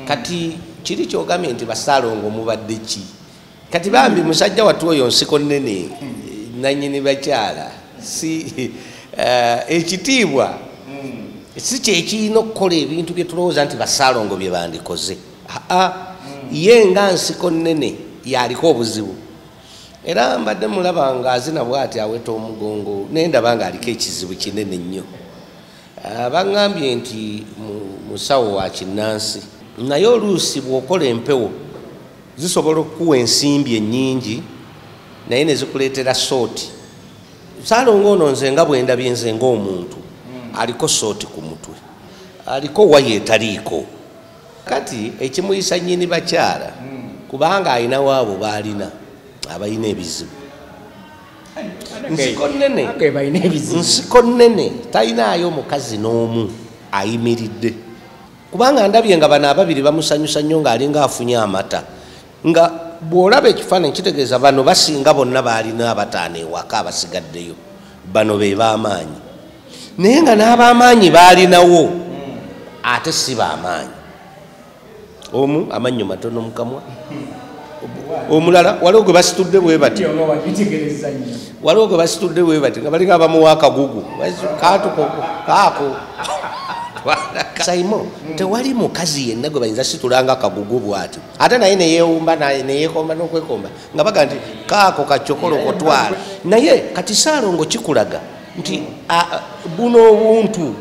kati kiri kyogambye nti Ssalongo mubadde ki kati bambi musajja watu oyo Nsiko nnene nanyini bakyala si ekitiibwa si kyekirina okukola ebintu bye tulowooza nti Ssalongo bye bandikoze ye nga Nsiko nnene yaliko obuzibu era mbadde mulaba nga azina bw'ati aweta omugongo nendaba nga aliko ekizibu kinene nnyo bangambye nti musawo wa kinnansi naye oluusi bw'okola empewo zisobola okukuwa ensimbi ennyingi naye ne zikuleetera sooti Ssalongo ono nze nga bwe ndabye nze ng'omuntu aliko sooti ku mutwe aliko waya etaliiko kati ekimuyisa nnyini bakyala kubanga alina waabo baalina abalina ebizibu Nsiko nnene talinaayo mukazi n'omu ayimiridde kubanga ndabye nga bano ababiri bamusanyusa nnyo ng'alinga afunye amata nga bw'olaba ekifaananyi kitegeeza bano basinga bonna baalina abataano ewaka abasigaddeyo bano be b'amaanyi naye nga n'ab'amaanyi baalinawo ate si b'amaanyi omu amannyo matono mu kamwa omulala waliwo gwe basitudde bwe bati waliwo gwe basitudde bwe bati nga balinga abamuwa akagugu kaako Saimo tewali mukazi yenna gwe bayinza situlanga akagugu bw'ati ate naye neyeewumba neyeekomba n'okwekomba nga baga nti kaako kacyokolo kotwala naye kati Ssalongo kikulaga nti buno obuntu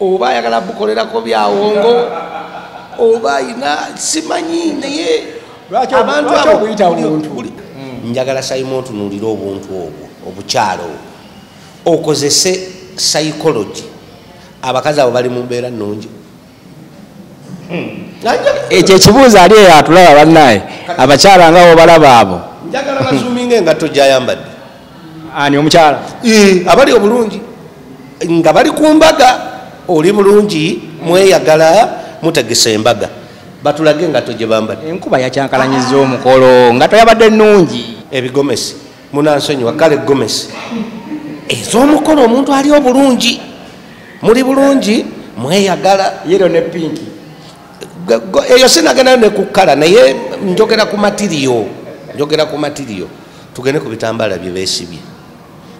oba ayagala bukolerako byawongo oba ayina simanyi naye abantu abo njagala Saimo otunuulira obuntu obwo obukyalo okozese psychology abakazi abo bali mu mbeera nnungi ekyo ekibuuzo ali eyo atulaba bannaye abakyala nga bo balaba abo njagala bazuuminga engatto gy'ayambadde ani omukyala abali obulungi nga bali ku mbaga oli bulungi mweyagala mutegesa embaga batulage engatto gye bambadde enkuba yakyankalanyiza omukolo ngatto yabadde nnungi ebigomesi munansonyiwa kale gomesi ez'omukolo omuntu ali obulungi muli bulungi mweyagala yero ne pinki eyo sinagenda ne kukala naye njogera ku matiriyo tugende ku bitambaala bye beesibye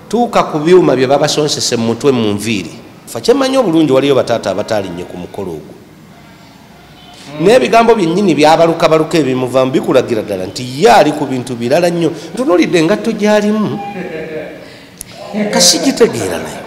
tuuka ku byuma bye babasonsese mu mutwe mu nviiri fa kyemanyi obulungi waliyo bataata abatalinnye ku mukolo ogwo n'ebigambo byennyini byabalukabaluka ebimuvaamu bikulagira ddala nti ye ali ku bintu birala nnyo ntunuulidde engatto gy'alimu kasigitegeera naye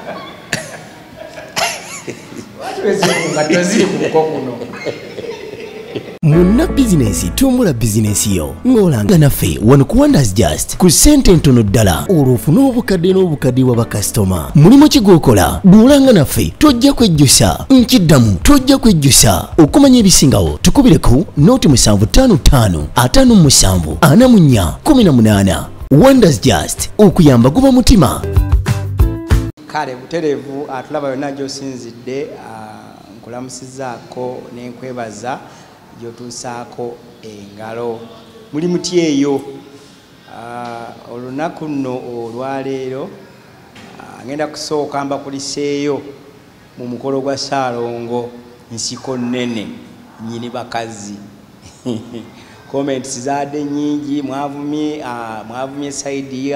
Munna bizinesi tumbula bizinesi yo ng'olanga naffe wano ku Wonders Just ku ssente ntono ddala olw'ofuna n'obukadde wa bakasitoma mulimu ki gw'okola bw'olanga naffe tojja kwejjusa nkiddamu tojja kwejjusa okumanya ebisingawo tukubireko nooti 755 57 44 18 Wonders Just okuyamba guba mutima kale butereevu atulaba yonna gy'osinzidde nkulamusizaako n'enkwebaza gy'otuusaako engalo muli muti eyo olunaku nno olwaleero ngenda kusooka mbakuliseeyo mu mukolo gwa Ssalongo Nsiko nnene nnyini bakazi comments zaadde nnyingi mwavumye saidi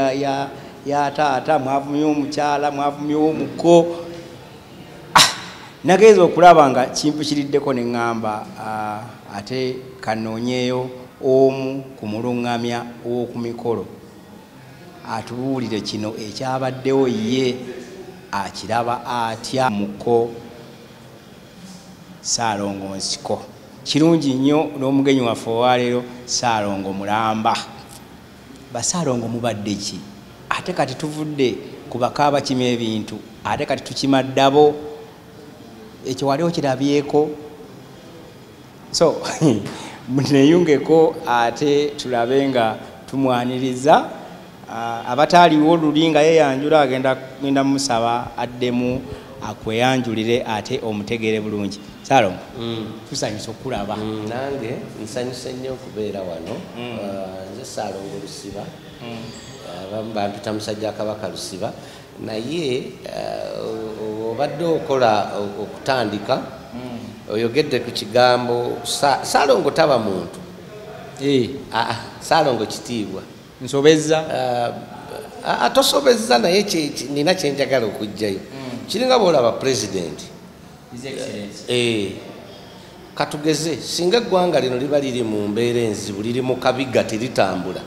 ya taata mwavumye omukyala mwavumye omuko nageeza okulaba nga kimpukiriddeko ne ŋŋamba ate kanoonyeeyo omu ku mulungamya w'oku mikolo atubuulire kino ekyabaddewo ye akiraba atya muko Ssalongo Nsiko kirungi nnyo n'omugenyi waffe owaleero Ssalongo mulamba Ssalongo mubadde ki ate kati tuvudde ku bakaaba kimu ebintu ate kati tukima ddabo ekyo waliwo kirabyeko so muneyungeko ate tulabe nga tumwaniriza abataaliwo oluli nga yeyanjula agenda musaba addemu akweyanjulire ate omutegere bulungi Ssalongo tusanyusa okulaba nange nsanyuse nnyo okubeera wano nze Ssalongo Lusiba bampita musajja Kabaka Lusiba naye obadde okola okutandika oyogedde ku kigambo Ssalongo taba muntu. Ssalongo kitiibwa. Nsobezza. Tosobezza naye nina kyenjagala okujjayo. Kiringa bw'olaba president. Katugeze singa eggwanga lino liba liri mu mbeera enzibu, liri mu kabiga teritambula,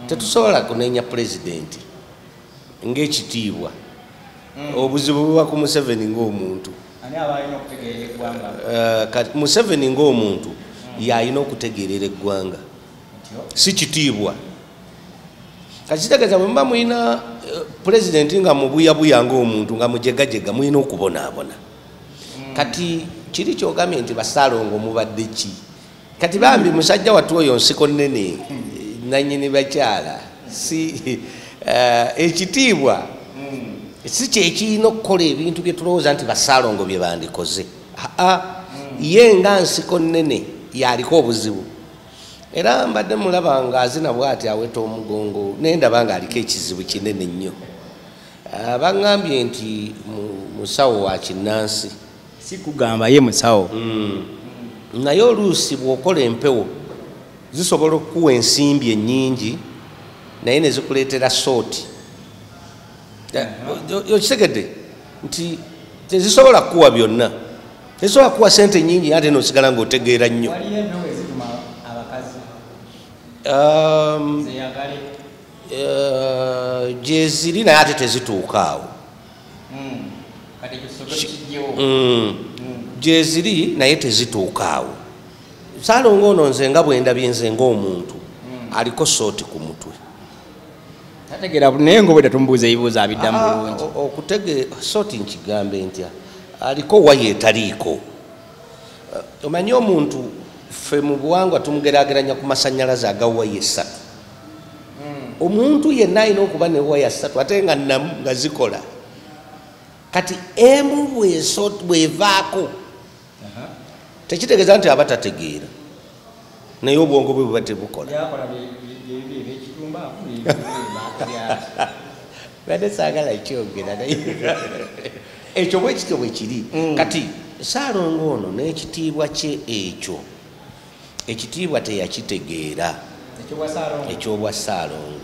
tetusobola kunenya pulezidenti ng'ekitiibwa. Obuzibu buba ku Museveni ng'omuntu. Museveni ng'omuntu y'alina okutegeerera eggwanga, si kitiibwa. Kakitegeeza bwe muba mulina pulezidenti nga mubuyabuya ng'omuntu nga mujegajega, mulina okubonaabona. Kati kiri kyogambye nti Ssalongo mubadde ki? Kati bambi musajja wattu oyo Nsiko nnene nannyini bakyala, si ekitiibwa si kyekirina okukola ebintu bye tulowooza nti Ssalongo bye bandikoze. Ye nga Nsiko nnene yaliko obuzibu, era mbadde mulaba ng'azina bw'ati aweta omugongo, naye ndaba ng'aliko ekizibu kinene nnyo. Baŋŋambye nti musawo wa kinnansi. Si kugamba ye musawo. Naye oluusi bw'okola empewo zisobola okukuwa ensimbi ennyingi naye ne zikuleetera sooti. Okitegedde nti tezisobola kukuwa byonna, tezisobola kukuwa sente nnyingi ate n'osigala ng'otegeera nnyo. Gye ziri naye ate tezituuka awo. Gye ziri naye tezituuka awo. Ssalongo ono nze nga bwe ndabye nze ng'omuntu aliko sooti ku mutwe. Tategeera naye ng'obwedda tumubuuza ebibuuzo abiddamu bulungi. Okutegeera sooti nkigambe ntya, aliko waya etaliiko. Omanyi omuntu ffe mu buwangwa tumugeraageranya ku masannyalaze aga waya essatu. Omuntu yenna alina okuba ne waya ssatu ate nga zikola. Kati emu bwevaako tekitegeeza nti aba tategeera, naye obwongo bwe buba tebukola. Badde saagala kyogera naye ekyo bwe kityo bwe kiri. Kati Ssalongo ono n'ekitiibwa kye ekyo, ekitiibwa teyakitegeera ekyobwa Ssalongo.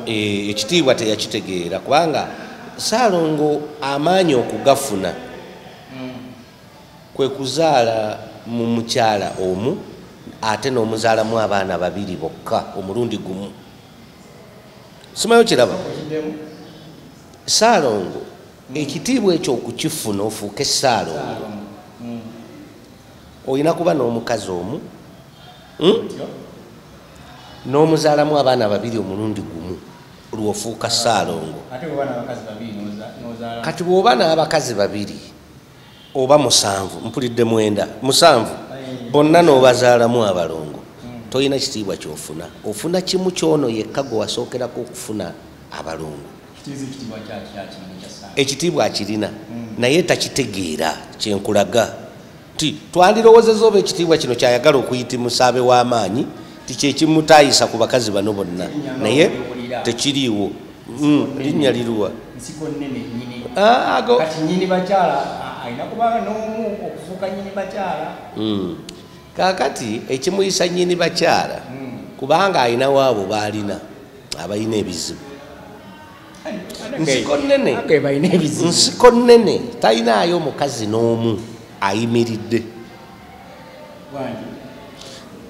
Ekitiibwa teyakitegeera kubanga Ssalongo amaanyi okugafuna kwe kuzaala mu mukyala omu ate n'omuzaalamu abaana babiri bokka omulundi gumu. Simayo kiraba. Ssalongo ekitiibwa ekyo okukifuna ofuuke Ssalongo olina kuba n'omukazi omu n'omuzaalamu abaana babiri omulundi gumu lw'ofuuka Ssalongo. Kati bw'oba n'abakazi babiri oba musanvu, mpulidde mwenda, musanvu bonna n'obazaalamu abalongo, tolina kitiibwa ky'ofuna. Ofuna kimu kyono yekka gwe wasookerako okufuna abalongo. Ekitiibwa akirina naye takitegeera. Kyenkulaga ti twandirowoozezza oba ekitiibwa kino kyayagala okuyita musaabe w'amaanyi ti kyekimutaayisa ku bakazi bano bonna, naye tekiriiwo. Linnya liruwa? Kati nnyini bakyala alina kuba n'omu okufuuka nnyini bakyala. Kaakati ekimuyisa nnyini bakyala kubanga alinawo abo baalina abalina ebizibu. Nsiko nnene talinaayo mukazi n'omu ayimiridde.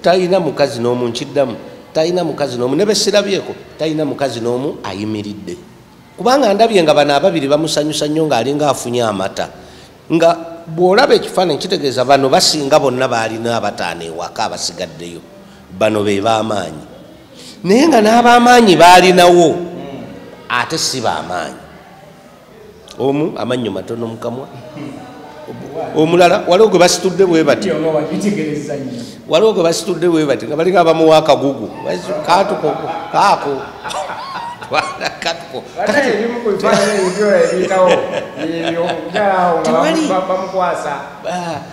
Talina mukazi n'omu, nkiddamu, talina mukazi n'omu, ne bwe sirabyeko talina mukazi n'omu ayimiridde. Kubanga ndabye nga bano ababiri bamusanyusa nnyo ng'alinga afunye amata. Nga bw'olaba ekifaananyi kitegeeza bano basinga bonna baalina abataano ewaka abasigaddeyo. Bano be b'amaanyi. Naye nga n'ab'amaanyi baalinawo ate si b'amaanyi. Omu amannyo matono mu kamwa, omulala waliwo gwe basitudde bwe bati, waliwo gwe basitudde bwe bati nga balinga abamuwa akagugu kaatuko kaako katuko.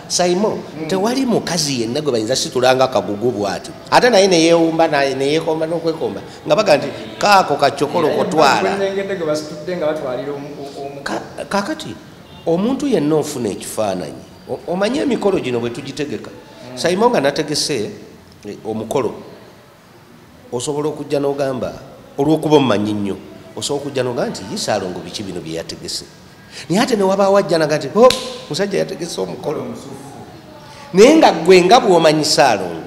Saimo, tewali mukazi yenna gwe bayinza situlanga akagugu bw'ati ate naye neyeewumba neyeekomba n'okwekomba nga baga nti kaako kacyokolo kotwala. Kakati omuntu yenna ofuna ekifaananyi omanye emikolo gino bwe tugitegeka Ssalongo nga nategese omukolo osobola okujja n'ogamba olw'okuba omumanyi nnyo osobola okujja n'ogamba nti ye Ssalongo biki bino bye yategese naye ate ne wabaawo ajja naga nti musajja yategese omukolo naye nga ggwe nga bw'omanyi Ssalongo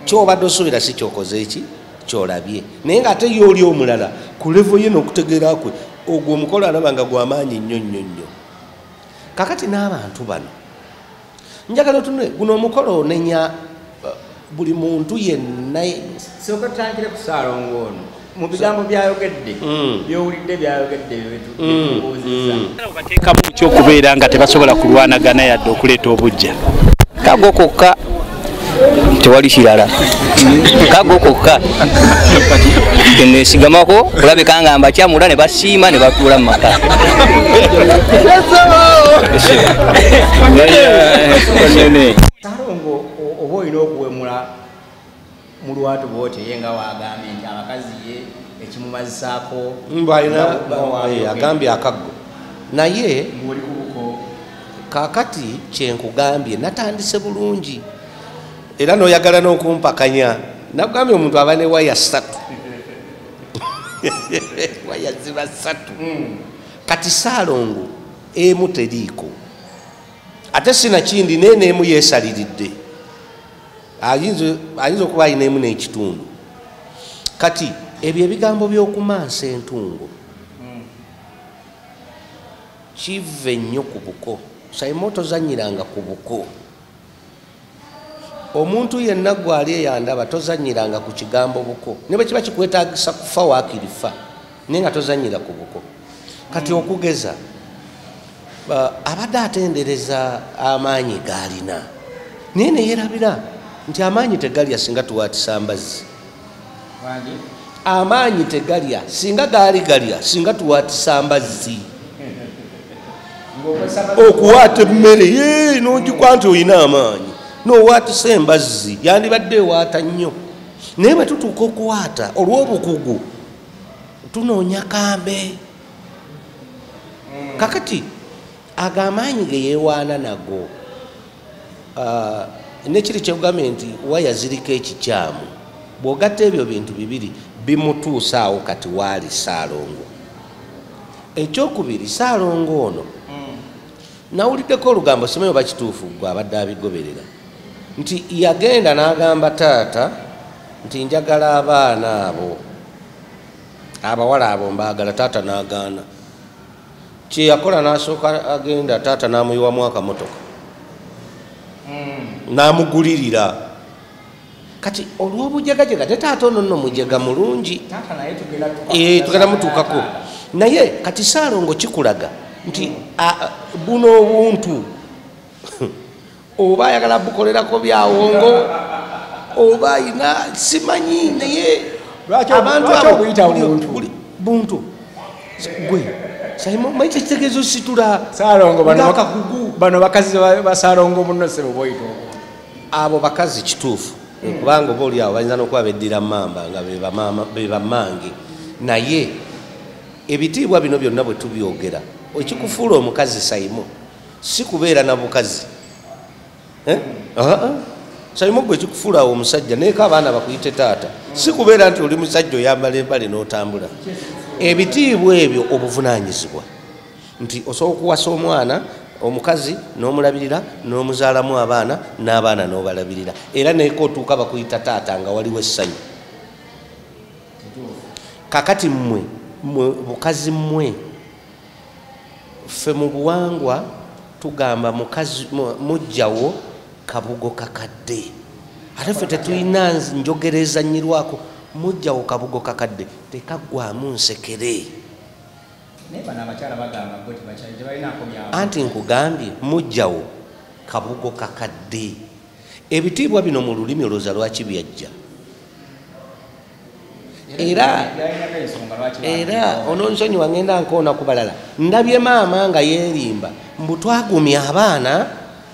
kyobadde osuubira si kyokoze eki kyolabye naye ng'ate ye oli omulala ku levo ye n'okutegeera kwe ogwo omukolo alaba nga gw'amaanyi nnyo nnyo nnyo kakati n'abantu bano njagala otunule guno omukolo onenya buli muntu yenna soka tutangire ku Ssalongo ono mu bigambo byayogedde byowulidde byayogedde byetubuuzizza bateekamu ekyokubeera nga tebasobola kulwanagana yadde okuleeta obujja kago kokka tewali kirala kago kokka nesigamako kulabika nga mbakyamula ne basiima ne batuula mu maka Ssalongo oba olina okuwemula mu lwatu bwoti ye nga wagambye nti abakazi ye ekimumazisaako agambye akaggo naye ng'oli ku buko kakati kyenkugambye natandise bulungi era n'oyagala n'okumpakanya nakugambye omuntu aba ne waya 3 waya ziba 3 kati Ssalongo emu teriiko ate sinakindi n'emu yeesaliridde ayinza okuba alina emu n'ekitundu kati ebyo ebigambo by'okumansa entungo kive nnyo ku buko Ssalongo tozanyiranga ku buko omuntu yenna gwali eyandaba tozanyiranga ku kigambo buko ne bwe kiba kikwetaagisa kufa waakirifa naye nga tozanyira ku buko kati okugeza abadde atendereza amaanyi gaalina naye neyerabira nti amaanyi tegalya singa tuwaatisa mbazzi amaanyi tegalya singa gaali galya singa tuwaatisa mbazzi okuwaata emmere n'ogikwa nti olina amaanyi n'owaatisa embazzi yandibadde ewaata nnyo naye bwe tutuuka okuwaata olw'obukugu tunoonya kambe kakati agamaanyi ge yeewaana nago nekiri kyekugambye nti waya ziriko ekikyamu bw'ogatta ebyo bintu bibiri bimutuusaawo kati waali Ssalongo ekyokubiri Ssalongo ono nawuliddeko olugambo simanyi oba kituufu gwe abadde abigoberera nti yagenda n'agamba taata nti njagala abaana abo abawala abo mbaagala taata n'agaana kyeyakola n'asooka agenda taata n'amuyiwamu akamotoka n'amugulirira kati olw'obujegajega te taata ono nno mujega mulungi tugenda mutuukako naye kati Ssalongo kikulaga nti buno obuntu oba ayagala bukolerako byawongo oba ayina simanyi naye abantu buntu gwe manyi kyekitegeezo situla Ssalongo bano bakazi ba Ssalongo muno sebo boyito abo bakazi kituufu kubanga oba oliawo bayinza n'okuba beddira mamba nga be bamange naye ebitiibwa bino byonna bwe tubyogera ekikufuula omukazi Ssalongo si kubeera na bukazi Ssalongo gwe ekikufuula awo omusajja neeko abaana bakuyite taata si kubeera nti oli musajja oyambala empale n'otambula ebitiibwa ebyo obuvunaanyizibwa nti osobola okuwasa omwana omukazi n'omulabirira n'omuzaalamu abaana n'abaana n'obalabirira era neeko otuuka bakuyita taata nga waliwo essanyu kakati mmwe bukazi mmwe ffe mu buwangwa tugamba mukazi mujjawo kabugo kakadde ate ffe tetulina njogereza nnyirwako mujjawo kabugo kakadde tekaggwamu nsekere anti nkugambye mujjawo kabugo kakadde ebitiibwa bino mu lulimi olwoza lwaki byajja era ononsonyi wangenda nkoona ku balala ndabye maama nga yeerimba mbu twagumya abaana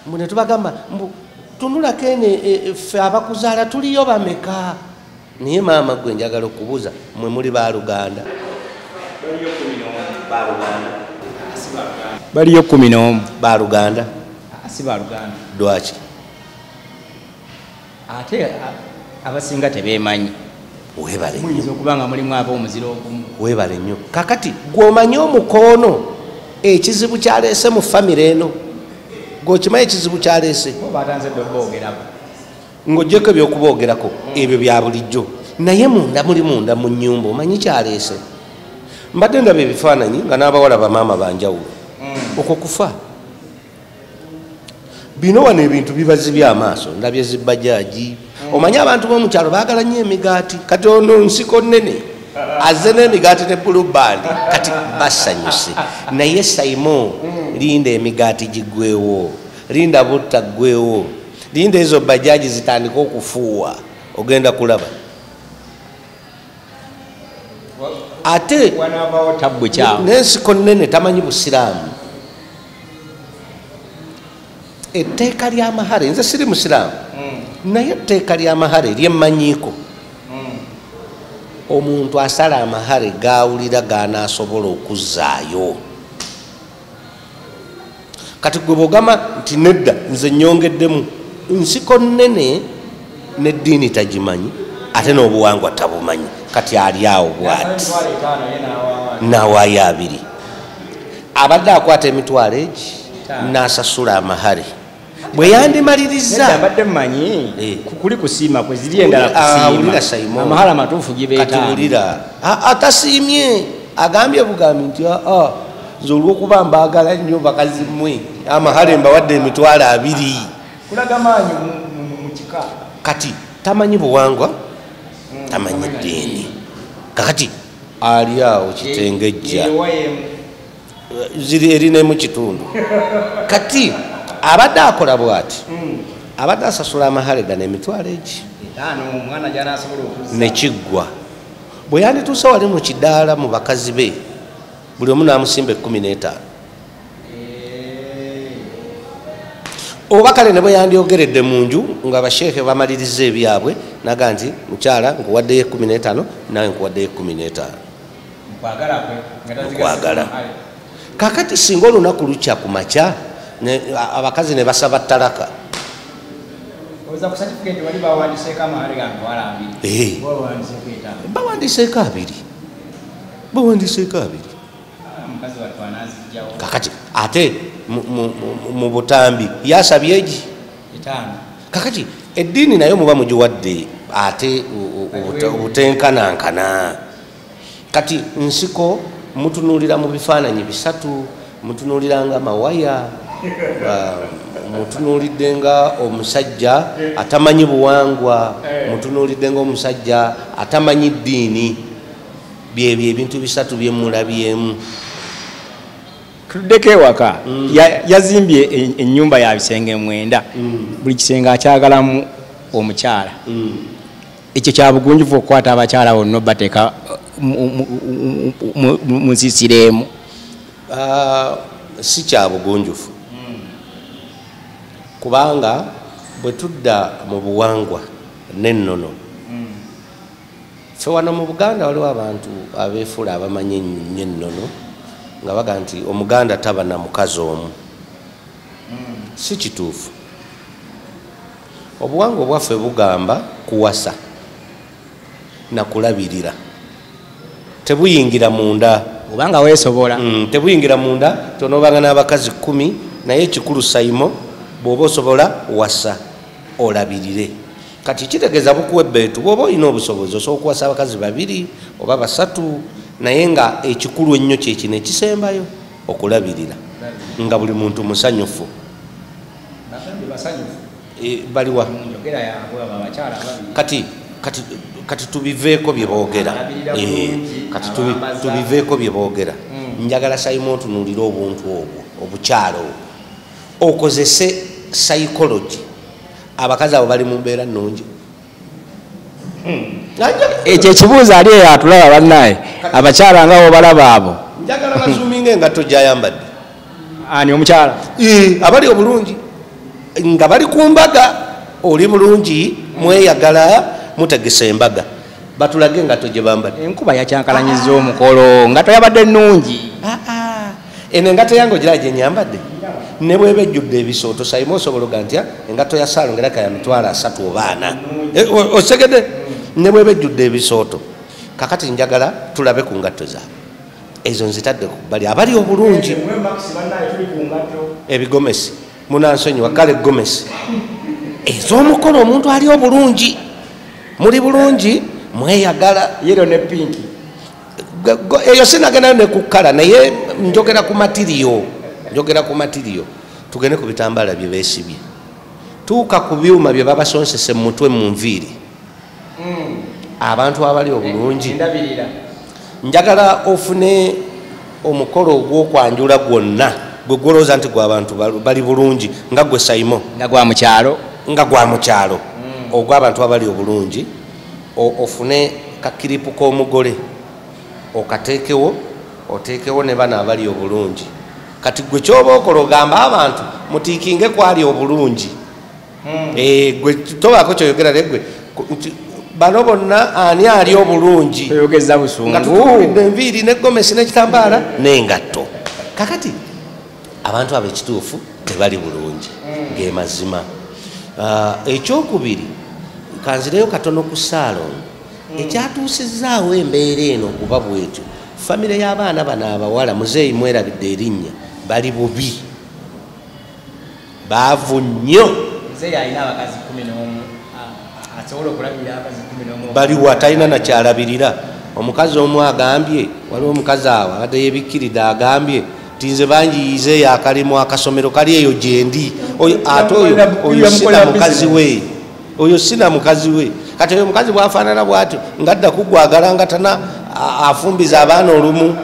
mbu ne tubagamba mbu tunulako ene ffe abakuzaala tuliyo bameka naye maama gwe njagala okubuuza mwe muli baluganda baliyo 11 baluganda si baluganda lwaki ate abasinga tebeemanyi webale muyinza okuba nga mulimu ab'omuziro ogumu webale nnyo kakati gw'omanyi omukoono ekizibu kyaleese mu famire eno gwokimanyi ekizibu kyaleese batanze dde oboogerako ng'ogyeko ebyokuboogerako ebyo bya bulijjo naye munda muli munda mu nnyumba omanyi kyaleese mbadde ndaba ebifaananyi nga n'abawala bamaama banjawulo okwo kufa bino wano ebintu bibazibye amaaso ndabye zibajaaji omanyi abantu b'omukyalo baagala nnyo emigaati kati ono nsiko nnene azze n'emigaati ne bulubandi kati basanyuse naye saimo linda emigaati giggwewo linda butta ggwewo linda ezo bajaaji zitandika okufuuwa ogenda kulaba ate n'ensiko nnene tamanyi busiraamu etteeka ly'amahare nze siri musiraamu naye etteeka ly'amahare lyemmanyiiko omuntu asala amahare gawulira ganaasobola okuzzaayo kati gwe bwogamba nti nedda nze nyongeddemu nsiko nnene n'eddiini tagimanyi ate n'obuwangwa tabumanyi kati ali awo bwati nawaayo 2 abadde akwata emitwalo egi n'asasula amahare bwe yandimaliriza abadde mmanyi kuli kusiima kwe ziri endala kusiima amahale amatuufu gibeetawulira atasiimye agambye bugambi nti nze olwokuba mbaagala nnyo bakazi mmwe amahale mbawadde emitwalo 2 kulaga maanyi mu kika kati tamanyi buwangwa tamanyi ddiini kakati ali awo kitengejja ziri erinemu kitundu kati abadde akola bwati abadde asasula amahale gano emitwalo egi nekiggwa bwe yandituuse wali mu kidaala mu bakazi be buli omu n'amusimba 15 oba kale ne bwe yandyogeredde mu nju nga basheeke bamaliriza ebyabwe naga nti mukyala nkuwaddeyo 15 nawe nkuwaddeyo 15 mukwagala kakati singa olunaku lukya ku makya abakazi ne basaba ttalaka bawandiseeko 2 kakati ate mu butambi yasabye egi kakati eddiini nayo muba mugiwadde ate obutenkanankana kati nsiko mutunuulira mu bifaananyi 3 mutunuulira nga mawaya mutunuulidde nga omusajja atamanyi buwangwa mutunuulidde nga omusajja atamanyi ddiini byebyo ebintu 3 byemulabyemu tuddeko ewaka yazimbye ennyumba ya bisenge 9 buli kisenge akyagalamu omukyala ekyo kya bugunjufu okukwata abakyala bonna bateeka mu nsisireemu si kya bugunjufu kubanga bwe tudda mu buwangwa n'ennono ffe wano mu Buganda waliwo abantu abeefuula abamanyi ennyo ennono nga baga nti omuganda taba na mukazi omu si kituufu obuwangwa bwaffe bugamba kuwasa na kulabirira tebuyingira munda obanga weesobola tebuyingira munda tonoobanga n'abakazi 10 naye ekikulu saimo bw'oba osobola wasa olabirire kati kitegeeza bukuwa ebbeetu bw'oba olina obusobozi osobola okuwasa abakazi 2 oba 3 naye nga ekikulu ennyo kyekino ekisembayo okulabirira nga buli muntu musanyufu baliwa kati tubiveeko bye boogera kati tubiveeko bye boogera njagala sayimo otunuulira obuntu obwo obukyalo okozese psychology abakazi abo bali mu mbeera nnungi ekyo ekibuuzo ali eyo atulaba bannaye abakyala nga bo balaba abo njagala bazuuminga engatto gyayambadde ani omukyala abali obulungi nga bali ku mbaga oli mulungi mweyagala mutegesa embaga batulage engatto gye bambadde enkuba yakyankalanyiza omukolo ngatto yabadde nnungi eno engatto yange ogiraba gye nyambadde ne bweba ejjudde ebisooto sayima osobola oga ntya engatto ya Ssalongo era kaya mitwalo 3 oba 4 osegede ne bweba ejjudde ebisooto. Kakati njagala tulabe ku ngatto zaabwe ezo nzitadde ku bbali abali obulungi ebigomesi munansonyiwa kale gomesi ez'omukolo omuntu ali obulungi muli bulungi mweyagala yero ne pinki eyo sinagendayo ne ku kkala naye njogera ku matiriyo tugende ku bitambaala bye beesibye tuuka ku byuma bye babasonsese mu mutwe mu nviiri abantu abali obulungi njagala ofune omukolo ogw'okwanjula gwonna gwe gwolowooza nti gwe abantu bali bulungi nga gwe sayimo nga gwa mukyalo ogw'abantu abali obulungi ofune kakiripu k'omugole okateekewo oteekewo ne bano abali obulungi kati gwe kyoba okola ogamba abantu mutiikinge kwali obulungi gwe tobaako kyoyogera negwe bano bonna ani ali obulungi nga tutuulidde enviiri negomesi nekitambaala n'engatto. Kakati abantu abo ekituufu tebali bulungi ng'emazima. Ekyokubiri kanzireyo katono ku Ssalongo ekyatuusizaawo embeera eno okuba bwetyo famire y'abaana bano abawala muzeeyi mwerabidde erinnya bali bubi baavu nnyo baliwa talina nakyalabirira. Omukazi omu agambye waliwo omukazi awo abadde yebikkiridde agambye tinze banjiyizeeyo akalimu akasomero kali eyo gyendi ate oyo sina mukazi we oyo sina mukazi we kati oyo mukazi bwafaanana bwatyo ngadda kugwagalangatana afumbiza abaana olumu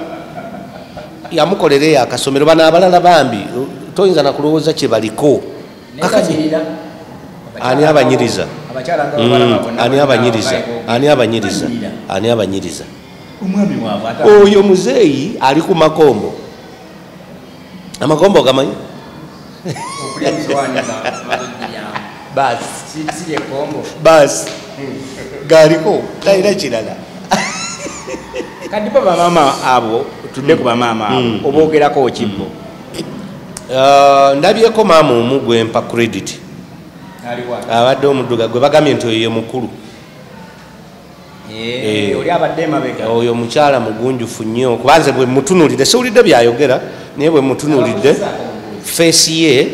yamukolera eyo akasomero bano abalala bambi toyinza nakulowooza kye baliko. Kakati ani abanyiriza ani abanyiriza oyo muzeeyi ali ku makombo amakombo gamanyi basi galiko talina kirala. kadiba bamama abo tudde ku bamama abo oboogerako kibbo ndabyeko maama omu gwempa credit abadde omudduga gwe bagambye nti oyo mukulu oyo mukyala mugunjufu nnyo kubanze bwe mutunulidde siwulidde byayogera naye bwe mutunulidde feesi ye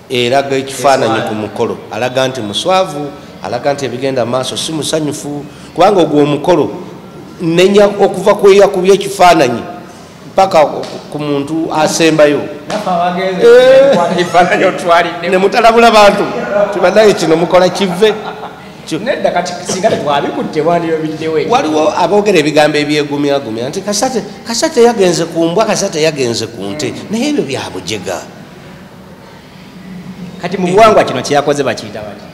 eraga ekifaananyi ku mukolo alaga nti muswavu alaga nti ebigenda maaso si musanyufu kubanga ogwo omukolo nenya okuva kweyakubya ekifaananyi paka ku muntu asembayo nemutalabula bantu tibadaye kino mukola kive waliwo aboogera ebigambo ebyegumyagumya nti kasate yagenze ku mbwa kasate yagenze ku nte naye ebyo byabujega. Kati mu buwangwa kino kyeyakoze bakiyita bati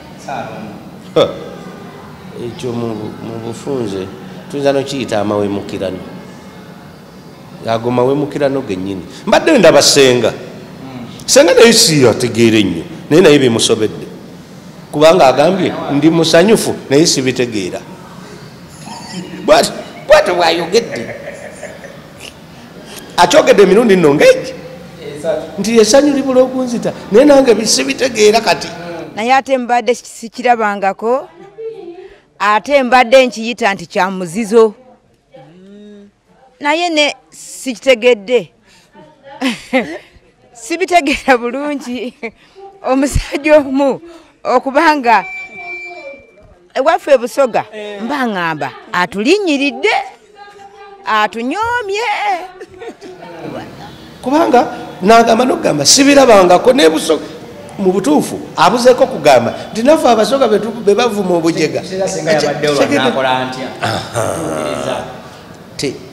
ekyo mu bufunze tuyinza nokiyita amawemukirano ago mawemukirano gennyini mbadde ndaba senga naye si ategeera ennyo naye naye bimusobedde kubanga agambye ndi musanyufu naye sibitegeera bwatyo bwayogedde akyogedde emirundi nno ng'egi nti essanyu libula okunzita naye nange sibitegeera kati naye ate mbadde sikirabangako ate mbadde nkiyita nti kya muzizo naye ne sikitegedde sibitegeera bulungi omusajja omu okubanga ewaffe Busoga mbaŋŋamba atulinnyiridde atunyoomye kubanga nagamba nokugamba sibirabangako ne Busoga mu butuufu abuzeeko kugamba nti naffe Abasoga be bavuma obujega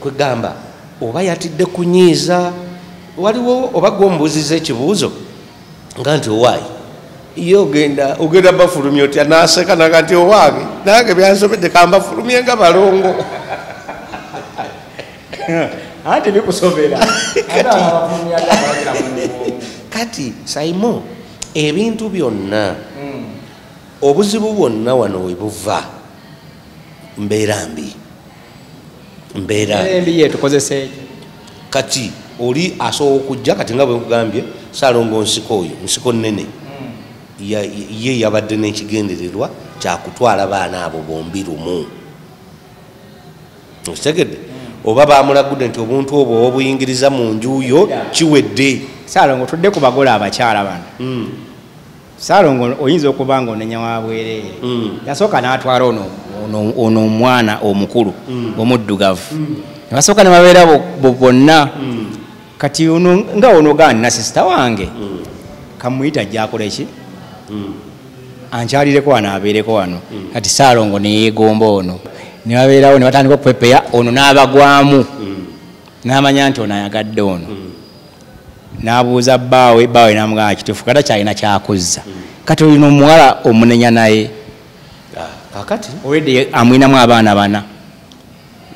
kwegamba oba yatidde kunyiiza waliwo oba gwombuuziza ekibuuzo nga nti owaayi ye ogenda bafulumya otya naseka naga nti owaage nange byansobedde kambafulumye nga balongo anti bikusobera kati Saimo ebintu byonna obuzibu bwonna wano we buva mbeera mbi mbeera mbi yetukozesa ekyo kati oli asobola okujja kati nga bwe nkugambye Ssalongo Nsiko oyo Nsiko nnene ye yabadde n'ekigendererwa kyakutwala baana abo bombi lumu. Okitegedde? Oba bamulagudde nti obuntu obwo obuyingiriza mu nju yo kiwedde. Ssalongo tudde ku bagole abakyala bano. Ssalongo oyinza okuba nga onenya wa bwereere. Yasooka n'atwala ono omwana omukulu omuddugavu. Ne basooka ne babeera bonna. Kati nga ono gaanina sisita wange kamuyita ajja akola eki ankyalireko wano abeereko wano. Kati Ssalongo ne yeegomba ono ne babeerawo ne batandika okupepeya ono n'abagwamu n'amanya nti ono ayagadde ono. N'abuuza bbaawe n'amugamba kituufu kata kyalina kyakozza. Kati olina omuwala omunenya naye kakati owedde amwinamu abaana bana.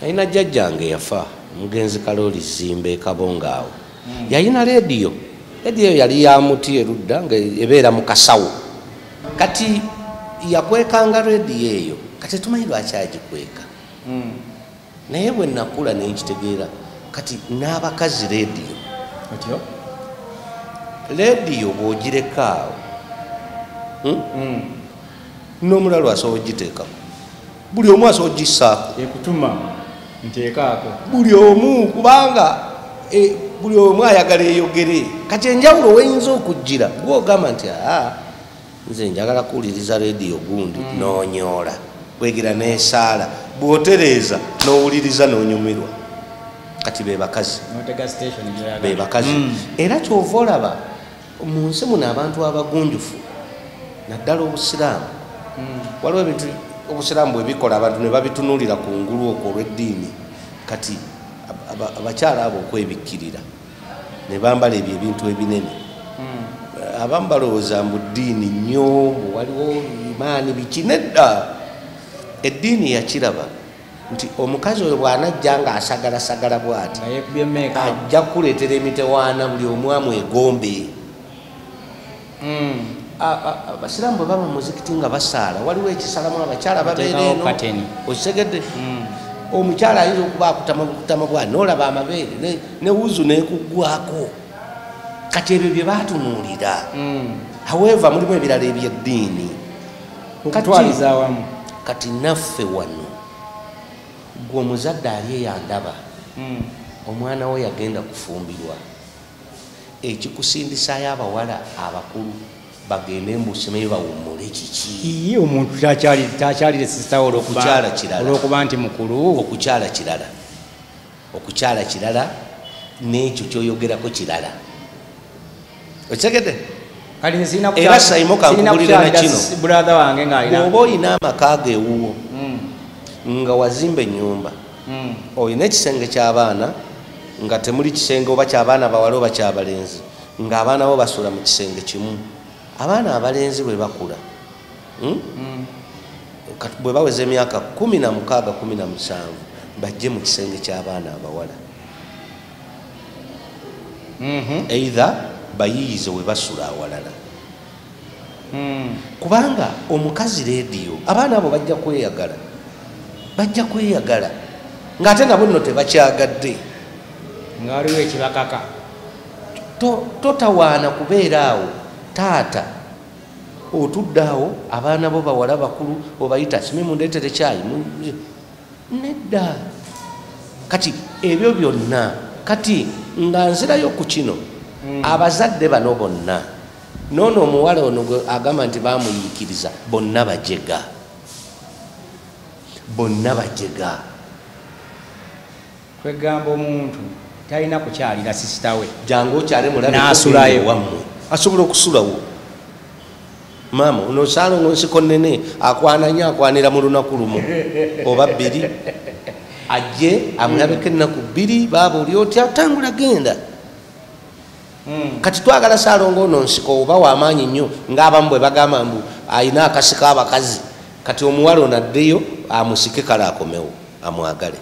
Nalina jjajjange yafa mugenzi Kalooli Zimba e Kabonga awo. Yalina leediyo yali ya muti erudda nga ebeera mu kasawo. Kati yakwekanga leediyo eyo kati tumanyi lwaki agikweka. Naye bwe nakula nekitegeera kati n'abakazi leediyo leediyo bw'ogireka awo n'omulala asobola ogiteekako buli omu asobola ogissaako ekutuma nteekaako buli omu kubanga buli omu ayagala eyogere. Kati enjawulo weyinza okujjira gwogamba nti nze njagala kuwuliriza leediyo gundi n'onyoola bwegira neesaala bw'otereeza n'owuliriza n'onyumirwa. Kati be bakazi era kyova olaba mu nsi muno abantu abagunjufu naddala obusiraamu waliwo ebintu obusiraamu bwe bikola abantu ne babitunuulira ku ngulu okwo olw'eddiini. Kati abakyala abo okwebikkirira ne bambala ebyo ebintu ebinene abamu balowooza mbu ddiini nnyo waliwo imaani biki. Nedda eddiini yakiraba nti omukazi oyo bw'anajja nga asagalasagala bw'ati ajja kukuleetera emitewaana buli omu amwegombe. Abasiraamu bwe baba muzikiti nga basaala waliwo ekisalamu abakyala babeera eno. Okitegedde? Omukyala ayinza okuba akutama bwati n'olaba amabeere ne wuzu n'ekuggwako. Kati ebyo bye baatunuulira. However mulimu ebirala ebyeddiini okutwaliza awamu. Kati naffe wano gwe omuzadde ali eyandaba omwana we yagenda kufumbirwa ekikusindisaayo abawala abakulu bagende embuusimeyo bawummule kiki. Omuntu takyalire sisitawo olw'okuba nti mukulu. Okukyala kirala n'ekyo kyoyogerako kirala. Okitegedde? Era sayimo kankubulira na kino bw'oba oyina amaka ge ewuwo nga wazimba ennyumba oyina ekisenge ky'abaana nga temuli kisenge oba ky'abaana bawala oba kyabalenzi ng'abaana bo basula mu kisenge kimu. Abaana abalenzi bwe bakula bwe baweza emyaka 16 17 bajje mu kisenge ky'abaana abawala either bayiyize we basula awalala. Kubanga omukazi leediyo abaana abo bajja kweyagala ng'ate nabo nno tebakyagadde nga waliwo ekibakaka. Totawaana kubeera awo taata otudde awo abaana bo bawala bakulu obayita sime mundeetere kyayi nedda. Kati ebyo byonna kati nga nzirayo ku kino abazadde bano bonna noono omuwala ono agamba nti bamuyiikiriza bonna bajega kwegamba omuntu talina kukyalira sisita we jangu okyale mulabe wammwe asobola okusulawo. Maama ono Ssalongo Nsiko nnene akwanira mu lunaku lumu oba 2 ajje amulabeko ennaku 2 baaba oli otya tangula genda. Kati twagala Ssalongo ono Nsiko oba w'amaanyi nnyo ng'abamu bwe bagamba mbu ayina akasika abakazi. Kati omuwala ono addeyo amusike kale akomewo amwagale.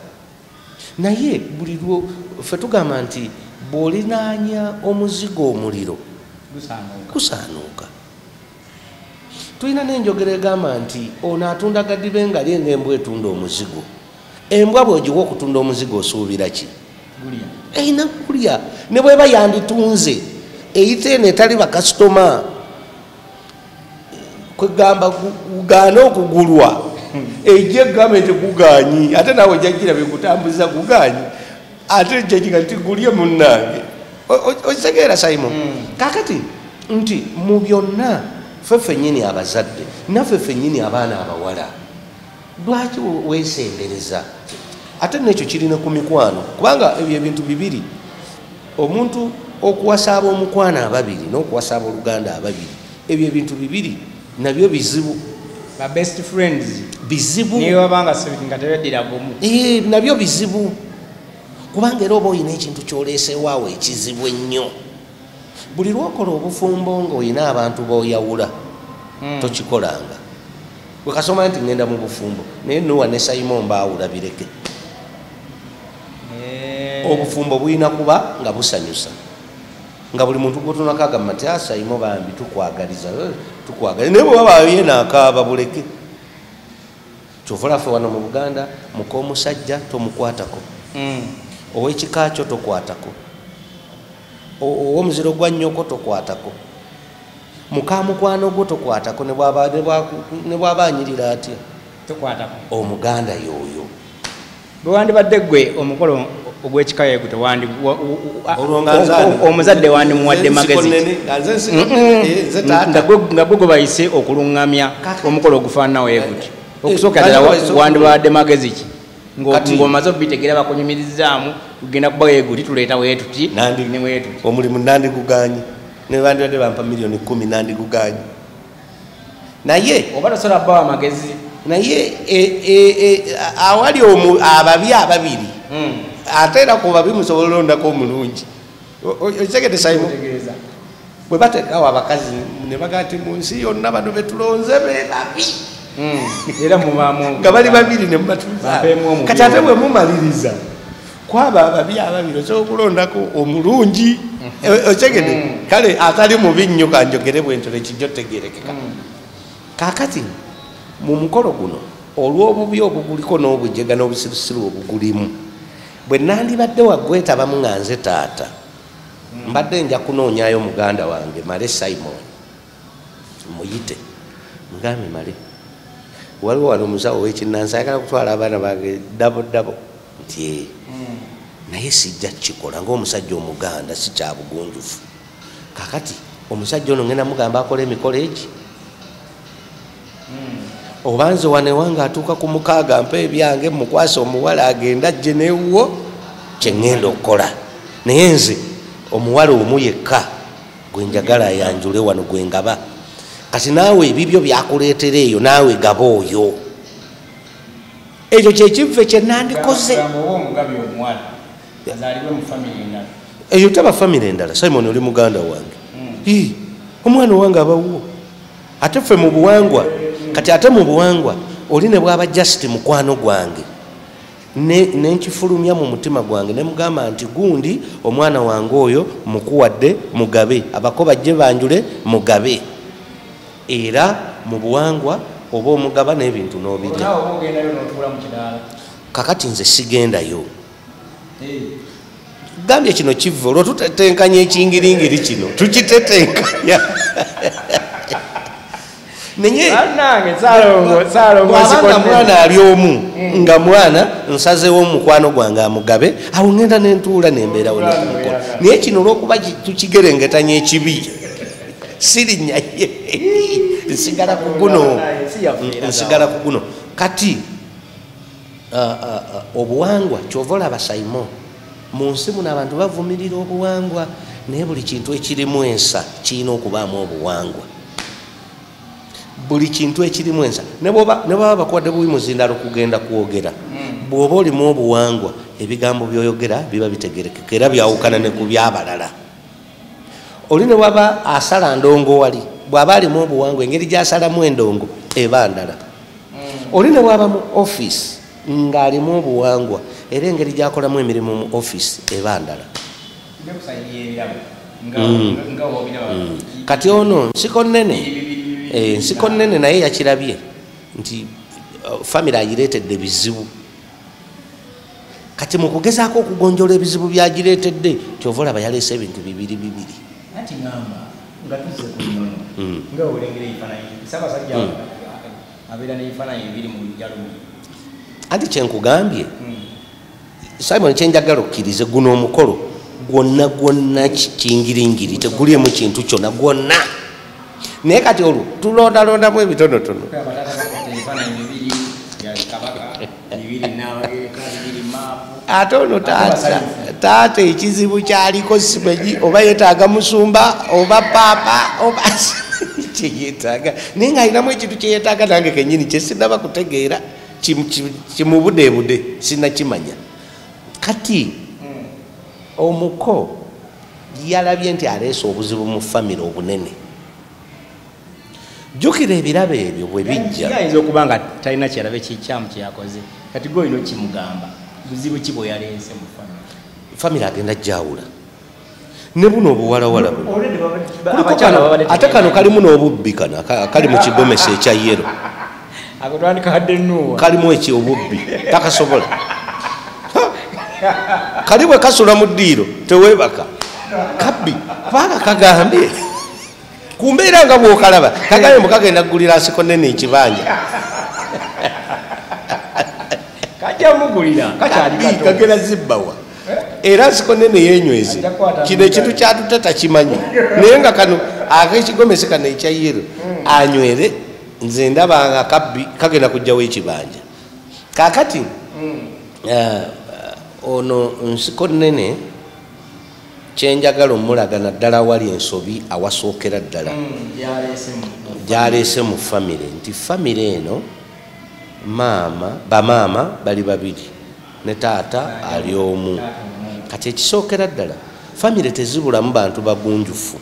Naye buli lwo ffe tugamba nti bw'olinaanya omuzigo omuliro kusaanuuka. Tulina n'enjogera egamba nti ono atunda gadibe nga lye ng'embwa etunda omuzigo. Embwa bw'ogiwa okutunda omuzigo osuubira ki? Eyina kulya. Ne bw'eba yanditunze eyite netali bakasitoma kwegamba gugaana okugulwa ejja gavumenti guganyi ate nawe jajira bekutambuza guganyi ate jajiga nti gulye munnange okitegeera Simon kakati nti mu byonna fefe nyini abazadde naffe fenyini abaana abawala lwaki weesembereza ate nekyo kirina ku mikwano kubanga ebyo ebintu bibiri omuntu okuwasa ab'omukwana ababiri n'okuwasa abooluganda ababiri ebyo ebintu bibiri nabyo bizibu ba best friends bizibu niyo wabanga nga tebeddira bumu nabyo bizibu kubanga era oba oyina ekintu kyoleesewaawo ekizibu ennyo buli lwokola obufumbo ng'olina abantu b'oyawula tokikolanga wekasoma nti ngenda mu bufumbo naye Noah ne Simon baawula bireke obufumbo bulina kuba nga busanyusa nga buli muntu gwotunako agamba nti Simon bambi tukwagaliza naye bwe babaayo yena akaaba buleke kyova ffe wano mu Buganda muk'omusajja tomukwatako ow'ekika kyo tokwatako ow'omuziro gwa nnyoko tokwatako mukamukwano gwo tokwatako ne bw'aba anyirira atya tokwatako omuganda y'oyo bwe wandibadde gwe omukolo ogw'ekika yeegu omuzadde wandimuwadde magezi nga gwe gwe bayise okuluŋŋamya omukolo ogufaananawo yeeguti okusooka ddala wandibawadde magezi ki ng'omaze obitegeera bakunyumirizaamu kugenda kuba yeeguti tuleeta weetuti ne weetuti omulimu nandiguganye ne bandibadde bampa miliyoni 10 nandiguganye naye oba tosobola bawa amagezi naye awali ababi ababiri ate era ku babi musobola olondako omulungi okitegedde Simon bwe bateekawo abakazi ne bagaa ti mu nsi yonna bano betulonze be babi era mubaamu nga bali babiri ne mubatuuza kati ate bwe mumaliriza kwaba ababi ababiri osobola okulondako omulungi okitegedde kale atali mubi nnyo kanjogere bwentole kijja otegerekeka kakati mu mukolo guno olw'obubi obuguliko n'obujega n'obusirusiru obugulimu bwe nandibadde waggwetabamu nga nze taata mbadde nja kunoonyayo muganda wange Male Simon muyite mugambe Male waliwo wano omusawo w'ekinnansi ayagala kutwala abaana bange dabo nti naye sijja kukikola ng'omusajja omuganda si kya bugunjufu kakati omusajja ono ngenda mugamba akola emikolo egi obanze wanewange atuuka ku mukaaga mpa ebyange mukwasa omuwala agenda ajje newuwo kyeŋŋenda okukola naye nze omuwala omu yekka gwe njagala ayanjule wano gwe ngaba kati naawe ebibyo byakuleetera eyo naawe gaba oyo ekyo kyekive kye nandikoze eyo taba famire endala Simon oli muganda wange omwana owange abawuwo ate ffe mu buwangwa kati ate mu buwangwa oli ne bwaba just mukwano gwange nenkifulumya mu mutima gwange ne mugamba nti gundi omwana wange oyo mukuwadde mugabe abako bajje banjule mugabe era mu buwangwa oba omugaba n'ebintu n'obirya kakati nze sigendayo gambye kino kiva olwo tutetenkanya ekingiringiri kino tukitetenkanya bwabanga mwana ali omu nga mwana nsazewo omukwano gwange amugabe awo ŋŋenda nentuula nembeerawo nekumukolo naye kino olwokuba tukigerengetanya ekibi sirinyaye nsigala ku guno kati obuwangwa kyova olaba Simon mu nsi muno abantu bavumirira obuwangwa naye buli kintu ekirimu ensa kirina okubaamu obuwangwa buli kintu ekirimu ensa ne baba bakuwadde bubi muzindalo kugenda kwogera bw'oba olimu obuwangwa ebigambo byoyogera biba bitegerekeka era byawukana ne ku byabalala oli ne waba asala ndongo wali bw'aba alimu obuwangwa engeri gy'asalamu endongo eba ndala oli ne waba mu office ng'alimu obuwangwa era engeri gy'akolamu emirimu mu office eba ndala kati ono nsiko nnene naye yakirabye nti famire agireetedde bizibu kati mu kugezaako okugonjola ebizibu byagireetedde kyova olaba yaleese ebintu bibiri ati ngamba nga tuze ku nnono nga olengera ebifaananyi Ssaabasajja abeera n'ebifaananyi ebiri mu lujjalumi anti kyenkugambye Simon kyenjagala okkirize guno omukolo gwonna kingiringiri teguliemu kintu kyonna gwonna naye kati olwo tulondalondamu ebitonotono ate ono taata ekizibu kyaliko simenyi oba yeetaaga musumba oba paapa oba kyeyetaaga naye ng'alinamu ekintu kyeyetaaga nange kenyini kyesinaba kutegeera kimubudeebude sinakimanya kati omuko yalabye nti aleese obuzibu mu famire obunene jjukira ebirabo ebyo bwe bijja ayinza okuba nga talina kyalabe kikyamu kyeyakoze kati gwe olina okimugamba buzibu ki bwe yaleese mu famire agenda jjawula ne buno obuwalawala ate kano kalimu n'obubbi kano kali mu kigomesa ekya yero kalimu eki obubbi takasobola kali bwe kasula mu ddiiro teweebaka kabbi kubanga kagambye ku mbeera nga bw'okalaba kagambye mukagenda kugulira Nsiko nene ekibanja kagenda zibbawa era Nsiko nene yenyweze kino ekintu kyatute takimanyi naye nga kano ak'ekigomese kano ekya yero anywere nze ndabanga kabbi kagenda kujjawo ekibanja kaakati ono Nsiko nene kyenjagala omulaga naddala wali ensobi awasookera ddala gyaleese mu famire nti famire eno bamaama bali babiri ne taata ali omu kati ekisookera ddala famire tezibulamu bantu bagunjufu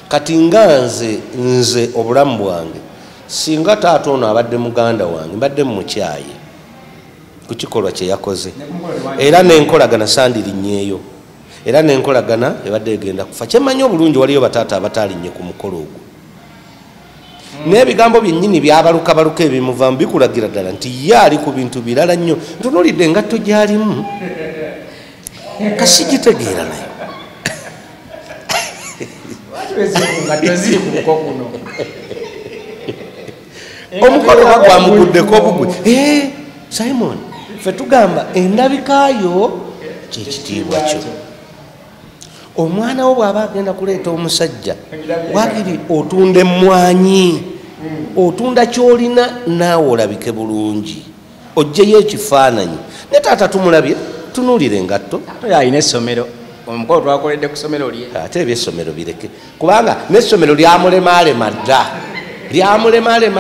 kati nga nze obulamu bwange singa taata ono abadde muganda wange mbadde mumukyaye ku kikolwa kye yakoze era n'enkolagana sandirinnyeeyo era n'enkolagana ebadde egenda kufa kyemmanyi obulungi waliyo bataata abatalinnye ku mukolo ogwo n'ebigambo byennyini byabalukabaluka ebimuvaamu bikulagira ddala nti ye ali ku bintu birala nnyo ntunuulidde engatto gy'alimu kasigitegeera naye omukolo oba gwamuguddeko obugwe Simon ffe tugamba endabikaayo kyekitiibwa kyo omwana wo bw'aba agenda kuleeta omusajja wakiri otunda emmwanyi otunda kyolina naawe olabike bulungi oggyeyo ekifaananyi ne taata tumulabye tunuulire engatto alina essomero omukolo twakoledde ku ssomero lye ate ebyessomero bireke kubanga n'essomero lyamulema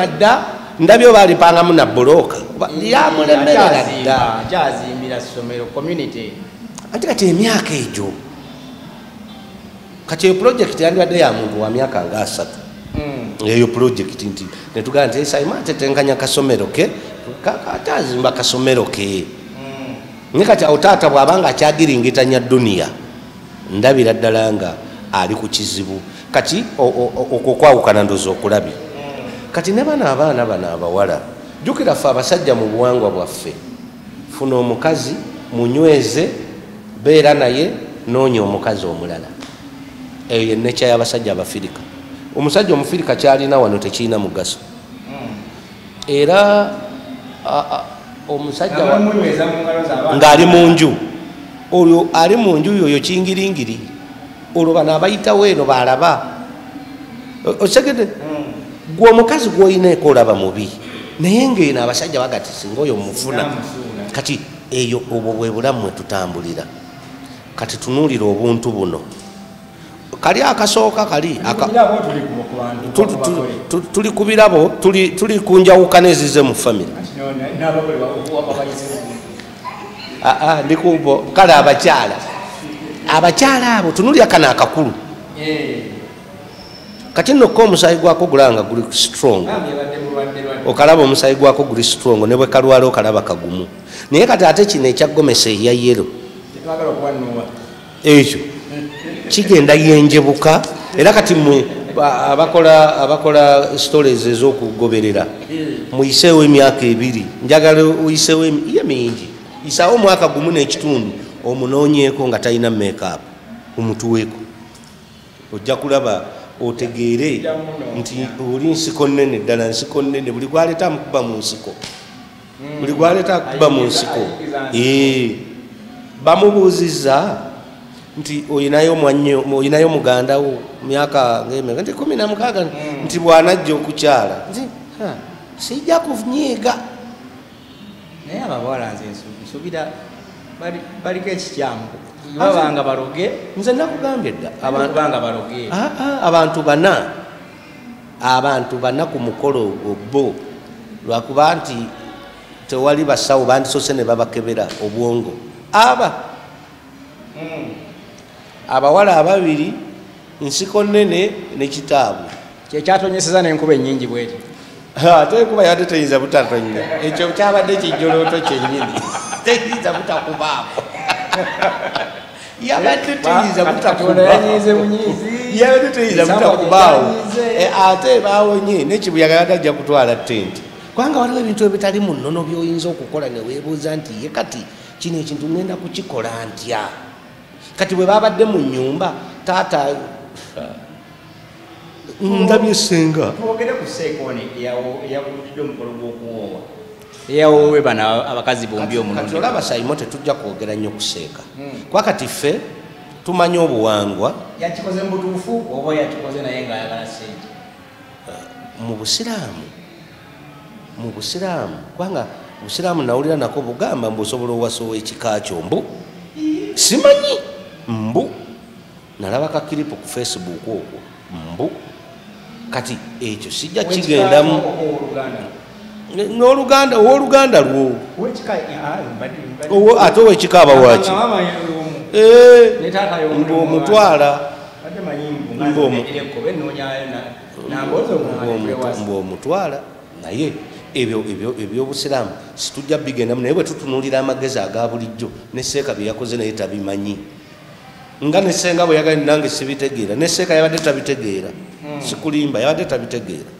dda ndabye oba alipangamu na bulooka lyamulemerera dda kyazimbira ssomero community anti kati emyaka egyo kati eyo pulojekiti yandibadde ya muntu wa myaka nga 3 eyo pulojekiti nti netugamba nti Simon atetenkanya kasomero ke atazimba kasomero ke naye kati awo taata bw'abanga akyagiringitanya duniya ndabira ddala nga ali ku kizibu kati okwo kwawukana ndozi okulabye kati ne abaana bano abawala jjukira ffe abasajja mu buwangwa bwaffe funa omukazi munyweze beera naye noonya omukazi omulala eyo yenekya y'abasajja abafirika omusajja omufirika kyalina wano tekirina mugaso era omusajja ng'ali mu nju olwo ali mu nju yoyo kingiringiri olwo bano abayitawo eno balaba osegede gwe omukazi gw'oyineeko olaba mubi naye ng'eno abasajja bagati singa oyo mufuna kati eyo obwo bwe bulamu mwe tutambulira kati tunuulira obuntu buno kali akasooka kali tuli ku birabo tuli ku njawukana ezize mu famire ndikubo kale abakyala abo tunulya kana akakulu kati nokko omusayi gwako gulanga guli strong okalaba omusayi gwako guli strong ne bwe kalwala okalaba kagumu naye kati ate kino ekyagomesa eya yero ekyo kigenda yenjebuka era kati mwe abakola stories ez'okugoberera muyiseewo emyaka 2 njagala oyiseewo ye mingi isaawo omwaka gumu n'ekitundu omunoonyeeko nga talina makeup omutuweeko ojja kulaba otegeere nti oli nsiko nnene ddala, nsiko nnene, buli gwaleeta amukuba mu nsiko, buli gwaleeta akuba mu nsiko. Bamubuuzizza nti oyinayo muganda wo myaka ng'emeka nti 16 nti bw'anajja okukyala nti sijja kunyiiga. Naye abawala nze nsubira baliko ekikyamu babanga baloge. Nze nakugambye dda abanga baloge abantu bana ku mukolo ogwo bo, lwakuba nti tewali basawo bandisose ne babakebera obwongo. Abawala ababiri, nsiko nnene ne kitaabu, kyekyatonyeseza n'enkuba ennyingi bweti. Ate enkuba yabadde teyinza butatonya, ekyo kyabadde kijjolooto kyennyini, teyinza butakubaako. Yabadde teyinza butakubaawo, ate baawonye n'ekibuyaga yadajja kutwala ttenti. Kubanga waliwo ebintu ebitali mu nnono by'oyinza okukola ne weebuuza nti ye kati kino ekintu ngenda kukikola ntya. Kati bwe babadde mu nnyumba taata ndabye senga. Twogere ku Seekone eyawulidde omukolo gw'okuwoowa. Eyawoowe bano abakazi bombi omulungi. Kati olaba Saimo tetujja kwogera nnyo kuseeka. Kuba kati ffe tumanyi obuwangwa. Yakikoze mu butuufu oba yakikoze naye ng'ayagala ssente? Mu Busiraamu kubanga Busiraamu nawulira nako bugamba mbu osobola owasa ow'ekika kyo mbu simanyi mbu nalaba kakiripo ku Facebook okwo mbu kati ekyo sijja kigendamu n'oluganda owooluganda lwo ate ow'ekikaaba waki ng'omutwala ng'omutwala naye ebyobusiraamu situjja bigendamu, naye bwe tutunuulira amagezi aga bulijjo ne Seeka bye yakoze naye tabimanyi. Nga ne Ssenga bwe yagala nange sibitegeera, ne Seeka yabadde tabitegeera, sikulimba yabadde tabitegeera.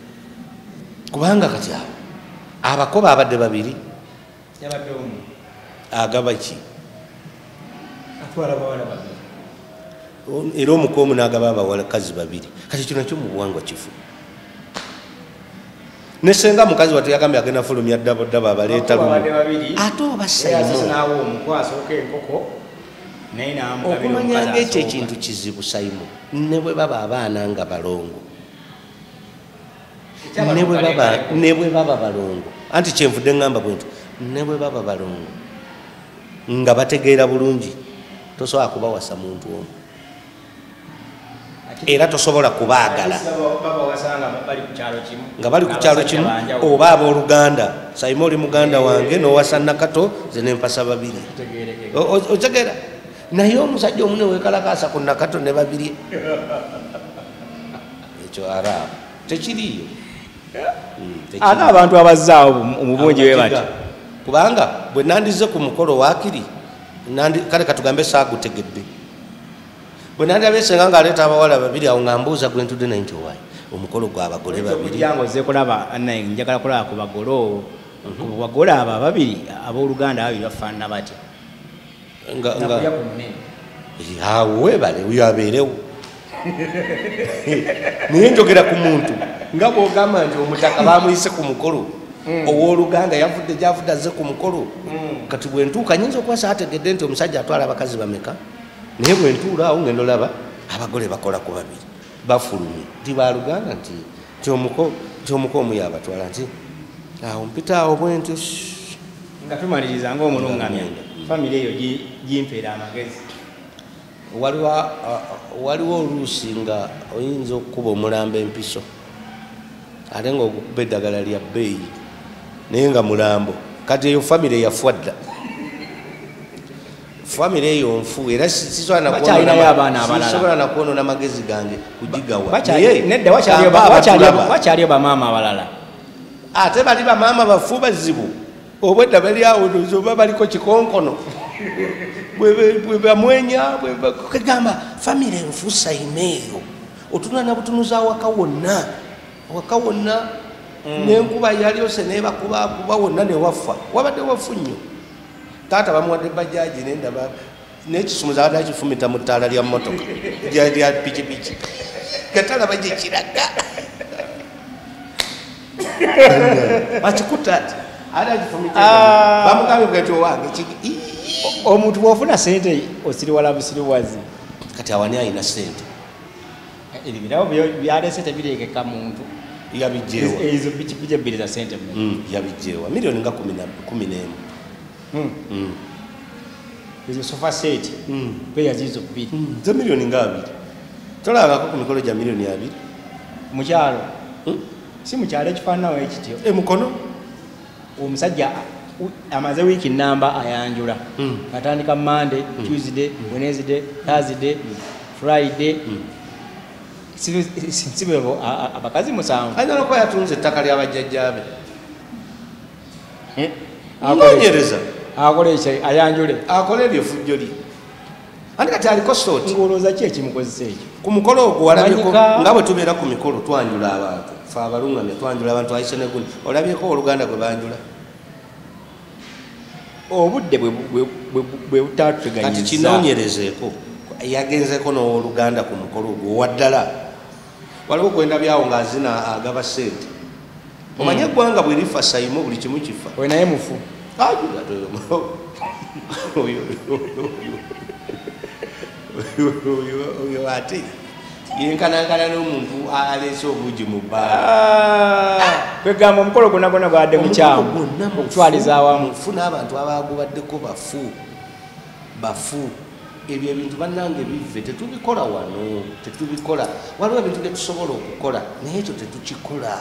Kubanga kati awo abakoba abadde babiri agaba ki era omukoomu n'agaba abawalakazi babiri. Kati kino kyo mu buwangwa kifu. Ne Ssenga mukazi wate yagambye agenda fulumya ddabodaba abaleeta lumu ate oba Saimo okumanya ng'ekyo ekintu kizibu Saimo, ne bwe baba abaana nga balongo, ne bwe baba balongo, anti kyenvudde ngamba bwentu, ne bwe baba balongo nga bategeera bulungi tosobola kubawasa muntu omu era tosobola kubaagala nga bali ku kyalo kimu oba abooluganda. Saimo oli muganda wange n'owasa Nakato ze nempasa babiri, otegeera. Naye omusajja omu ne weekalakaasa ku Nakato ne babiri, ekyo araabu tekiriyo. Ate abantu abazzaawo mu bungi bwe bati, kubanga bwe nandize ku mukolo waakiri kale katugambe saagutegedde, bwe nandirabe Ssenga ng'aleeta abawala babiri awo nga mbuuza gwe ntudde naye nti owaayi omukolo gw'abagole babiri yange ozze kulaba annaye njagala kulaba ku bagole abo ababiri abooluganda ababiri bafaanana batya awo weebale oyo abeerewo. Naye njogera ku muntu nga bw'ogamba nti omutaka bamuyise ku mukolo owooluganda yavudde gyavudde azze ku mukolo. Kati bwe ntuuka nyinza okuba saategedde nti omusajja atwala abakazi bameka, naye bwe ntuula awo ngendo laba abagole bakola ku babiri bafulumye nti baluganda nti omuko omu yabatwala nti awo mpita awo bwentyo nga tumaliriza ng'omulungamya famire eyo gimpeera amagezi. Waliwo oluusi nga oyinza okukuba omulambo empiso ate ngaokukuba eddagala lya bbeeyi naye nga mulambo. Kati eyo famire yafwa dda, famire eyo nfu era sisobola nakwonona amagezi gange kugigawa. Nedda wakyaliyo bamaama abalala ate bali bamaama bafu bazibu, obwedda bali awo oba baliko kikonkono bwe bamwenya kagamba famire nfu Saimo eyo otunula nabutunuza awaka wonna n'enkuba yalyose nebakubakuba wonna newafa, wabadde wafu nnyo. Taata bamuwadde bajaaji nendaba n'ekisumuza abadde akifumita mu ttaala lya mmotoka lya pikipiki gatalaba gye kiraga akikuta ati ate agifumita bamugambye gati owange omuntu bw'ofuna sente osiriwala busiriwazi kati awani alina sente ebirabo byalese tebirekeka muntu yabijjeewa ezo pikipiki ebbiri za sente yabijjeewa miliyoni nga 11 ezo sofa set beya zizo bbiri zo miliyoni nga 2 tolabako ku mikolo gya miliyoni 2 mukyalo si mukyalo ekifaananawo ekityo mukono omusajja amaze wiiki namba ayanjula atandika Monday, Tuesday, Wednesday, Thursday, Friday sibebo abakazi musanvu ayina okuba yatunze ettaka ly'abajjajjaabe noonyereza akola ekyo ayanjule akola ebyo effujjo lye andi kati aliko sooti ng'olowooza ki ekimukozesa ekyo ku mukolo ogwo walabyeko nga bwe tubeera ku mikolo twanjula abantu fe abalungamye twanjula abantu ayise neguni olabyeko oluganda gwe banjula obudde bwe butatuteganyiza kati kinoonyerezeeko yagenzeeko n'oluganda ku mukolo ogwo waddala waliwo kwenda byawo ng'azina agaba sente omanye eggwanga bwe lifa sayimu buli kimu kifa oyo naye mufu oyo ate yenkanankana n'omuntu aleese obuugi mu bbaala kwegamba omukolo gwonna gwonna gwadde mukyamu okutwaliza awamu funa abantu abagubaddeko bafu ebyo ebintu bannange bivve tetubikola wano tetubikola waliwo ebintu bye tusobola okukola naye ekyo tetukikola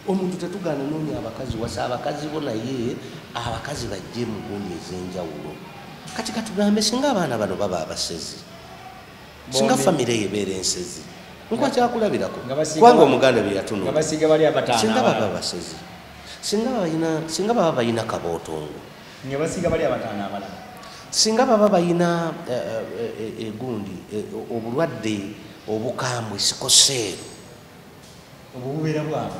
omuntu tetugaana noonya abakazi wasa abakazi bo naye abakazi bajje mu nguni ez'enjawulo kati katugambe singa abaana bano baba abasezi singa famire yebeera ensezi nkuba kyakulabirako kubanga omuganda bye yatunsinga baba basezi singa baba balina kabootongo singa baba balina egundi obulwadde obukambwe sikoseero obububeera bwabwe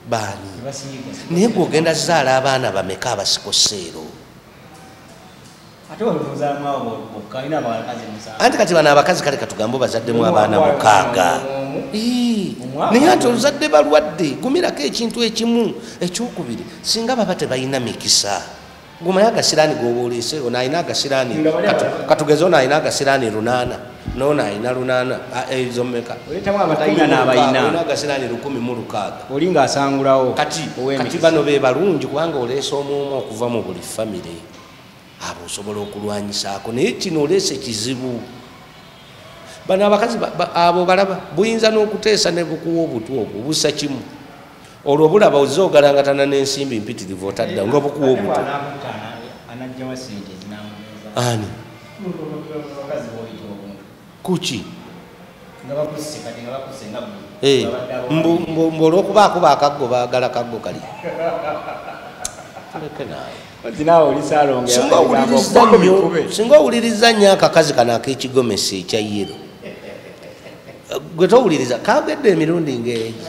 baani naye gwogenda zaala abaana bameka abasikoseero anti kati bano abakazi kale katugambe bazaddemu abaana 6 naye ati ozadde balwadde gumirako ekintu ekimu ekyokubiri singa baba tebalina mikisa gumayo agasiraani goba oleese ono alina agasiraani katugeze ono alina agasiraani 8 noono alina 8 ezo mmeka olina agasiraani 16 oli ng'asangulawo kati bano be balungi kubanga oleese omuomu okuva mu buli famire abo osobola okulwanyisaako naye kino oleese kizibu bano abakazi abo balaba buyinza n'okuteesa ne bukuwa obutwa obwo busa kimu olwo bulaba ozze ogalangatana n'ensimbi mpitirivu otadda nga bukuwa obutwa ani kuki mbu olw'okubaako akaggo baagala kaggo kali singa owuliriza nnyo akakazi kano ak'ekigomesi ekya yero gwe towuliriza kagedde emirundi ng'egi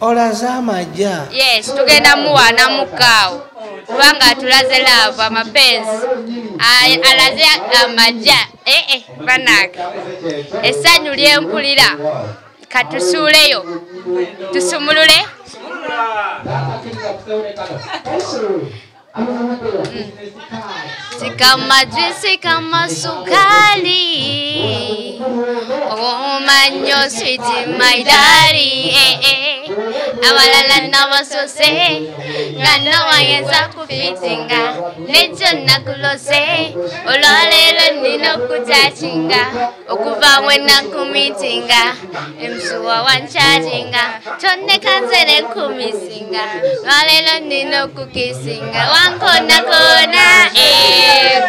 olaze amajja yes tugenda muwaana mukaawo kubanga atulaze laavu amapenzi alaze amajja banaaga essanyu lyempulira katusuuleyo tusumulule Sikama juisi kama sukari manyo sweetie my daddy awalala nabasose ngana wayeza kufitinga nejo nakulose olwalelo nino kutachinga okuva wena kumitinga emsuwa wancharjinga tonne kanzere kumisinga olwalelo nino kukisinga wankona kona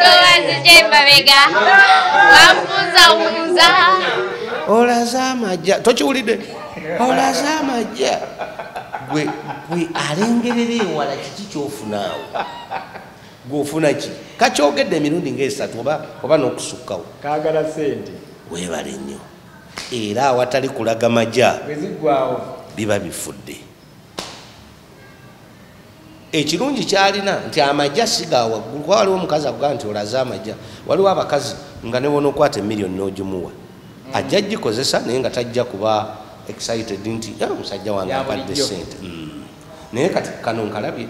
kowazijembabega wampuzamuza olaze amajja tokiwulidde olaze amajja gwe alengerera ewala kiki kyofunaawo gwofuna ki kakyogedde emirundi ng'esatu oba n'okusukkawo kaagala sente weebale nnyo era awatali kulaga majja bweziggwawo biba bifudde ekirungi kyalina nti amajja siga waggulu kwa waliwo omukazi avuga nti olaze amajja waliwo abakazi nga newona okwata emiliyoni n'ogimuwa ajja gikozesa naye nga tajja kuba excited nti omusajja wange apadde sente naye kati kano nkalabye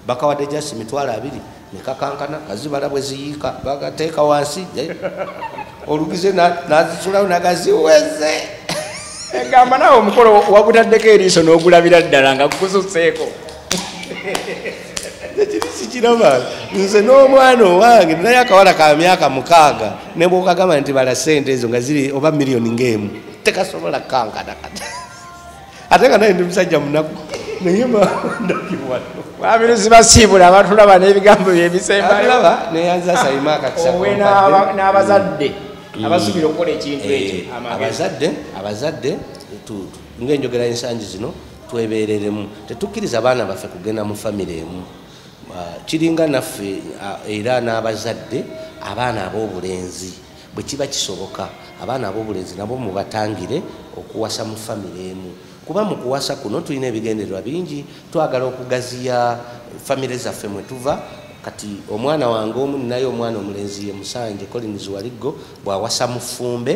bakawadde jasi 2,200 nekakankana kazibala bwe ziyiika bagateeka wansi olugize nazisulawo nagaziweze egamba nawe omukolo wagutaddeko eriiso n'ogulabira ddala nga gukususeeko sikiraba nze n'omwana owange naye akawala ka myaka 6 ne bwokagamba nti bala sente ezo nga ziri oba miliyoni ng'emu tekasobola kankana kati ate nga naye ndi musajja munaku naye mandakiwano wabiruzi basiibula abatulaba n'ebigambo byebisembalaba neyanza sayima owe n'abazadde abasubira okukola ekintu ekyo abazadde ngaenjogera ensangi zino twebereremu tetukkiriza abaana baffe kugenda mu famire emu kiringa naffe era n'abazadde abaana ab'obulenzi bwe kiba kisoboka abaana ab'obulenzi nabo mubatangire okuwasa mu famire emu kuba mu kuwasa kuno tulina ebigendererwa bingi twagala okugaziya famire zaffe mwe tuva kati omwana wange omu ninaye omwana omulenzi ye Musanje Collins Waliggo bwawasa mu Ffumbe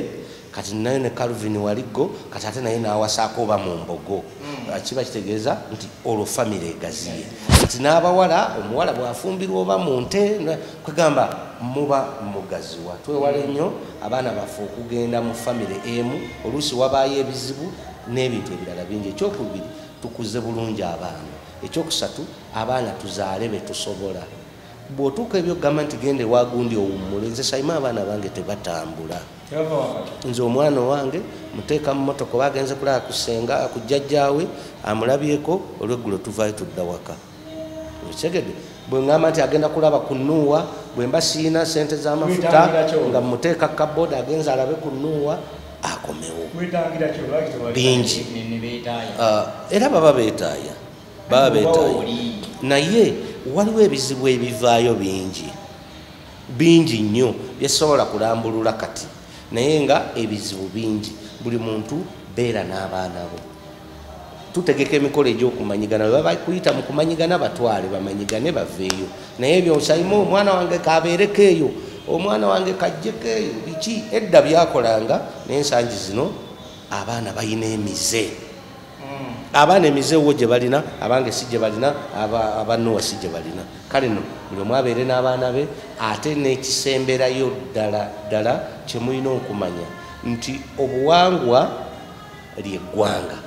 kati ninayo ne Calvin Waliggo kati ate naye n'awasaako oba mu Mbogo kiba kitegeeza nti olwo famire egaziye kati n'abawala omuwala bwafumbirwa oba mu nte kwegamba muba mugaziwa twewale nnyo abaana baffe okugenda mu famire emu oluusi wabaayo ebizibu n'ebintu ebirala bingi ekyokubiri tukuze bulungi abaana ekyokusatu abaana tuzaale be tusobola bw'otuuka ebyokugamba nti gende wagundi owummule nze sayima abaana bange tebatambula nze omwana owange muteeka mu motoka oba agenze kulaba kusenga ku jjajjaawe amulabyeko olweggulo tuvaayo tudda waka ekigede bwe ngamba nti agenda kulaba ku Nuuwa bwe mba siina sente z'amafuta nga muteeka kaboda agenza alabe ku Nuuwa akomewo bingi era baba beetaaya naye waliwo ebizibu ebivaayo bingi nnyo byesobola kulambulula kati naye nga ebizibu bingi buli muntu beera n'abaana bo tutegeka emikolo egy'okumanyigana bwe baba kuyita mu kumanyigana batwale bamanyigane baveeyo naye ebyo sayima omwana wange kabeereko eyo omwana wange kajjeko eyo biki edda byakolanga naye ensangi zino abaana balina emize abaana emize wo gye balina abange si gye balina abanuwa si gye balina kale no buli omu abeere n'abaana be ate n'ekisemberayo ddala kye mulina okumanya nti obuwangwa lyeggwanga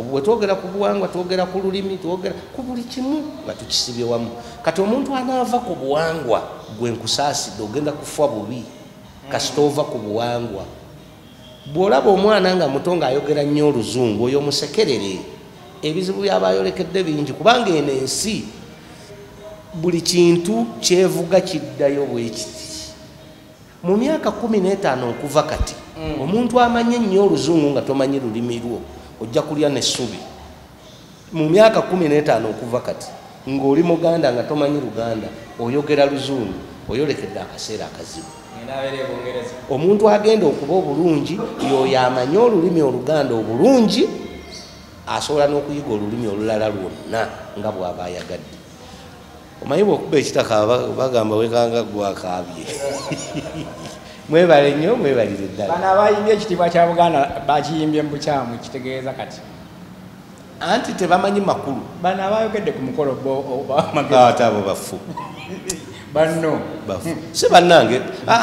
bwe twogera ku buwangwa twogera ku lulimi twogera ku buli kimu nga tukisibye wamu kati omuntu anaava ku buwangwa gwe nkusaasidde ogenda kufa bubi kasita ova ku buwangwa bw'olaba omwana nga muto ng'ayogera nnyo oluzungu oyo musekerere ebizibu byaba ayolekedde bingi kubanga eno ensi buli kintu kyevuga kiddayo bwe kiti mu myaka 15 okuva kati omuntu amanye nnyo oluzungu nga tomanyi lulimi lwo ojja kulya n'essubi mu myaka 15 okuva kati ng'oli muganda nga tomanyi luganda oyogera luzungu oyolekedde akaseera akazibu omuntu agenda okuba obulungi yoyo amanye olulimi oluganda obulungi asobola n'okuyiga olulimi olulala lwonna nga bw'aba ayagadde omanyi bw'okuba ekitaka bagamba wekanga gwakaabye mwebale nnyo mwebalire ddala bano abayimbye ekitiibwa kya Buganda bakiyimbye mu bukyamu kitegeeza kati anti tebamanyi makulu bano abayogedde ku mukolo ate abo bafu banno bafu si bannange